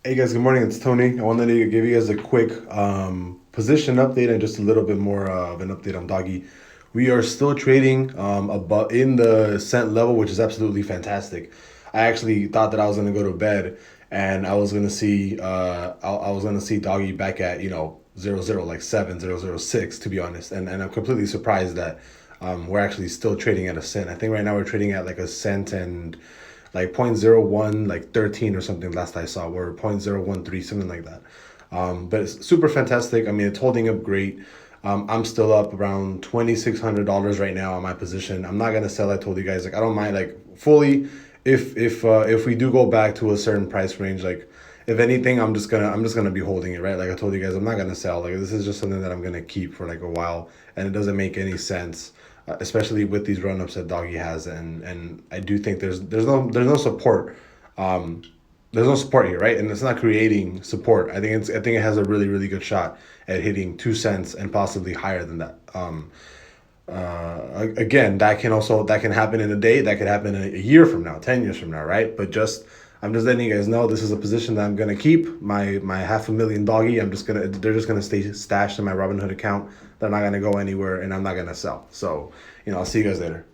Hey guys, good morning. It's Tony. I wanted to give you guys a quick position update and just a little bit more of an update on Doggy. We are still trading above in the cent level, which is absolutely fantastic. I actually thought that I was gonna go to bed and I was gonna see I was gonna see Doggy back at 0 0 like 7 0 0 6 to be honest, and I'm completely surprised that we're actually still trading at a cent. I think right now we're trading at like a cent and like 0.01 like 13 or something last I saw, or 0.013 something like that. But it's super fantastic. I mean, it's holding up great. I'm still up around $2,600 right now on my position. I'm not gonna sell. I told you guys, like, I don't mind like fully if we do go back to a certain price range, like if anything, I'm just gonna be holding it, right? Like I told you guys, I'm not gonna sell. Like this is just something that I'm gonna keep for like a while, and it doesn't make any sense, especially with these run ups that Doggy has, and I do think there's no support. Um, there's no support here, right? And it's not creating support. I think it has a really good shot at hitting 2 cents and possibly higher than that. Again, that can happen in a day. That could happen in a year from now, 10 years from now, right? But just I'm just letting you guys know this is a position that I'm gonna keep. My half a million Doggy. They're just gonna stay stashed in my Robinhood account. They're not gonna go anywhere, and I'm not gonna sell. So I'll see you guys later.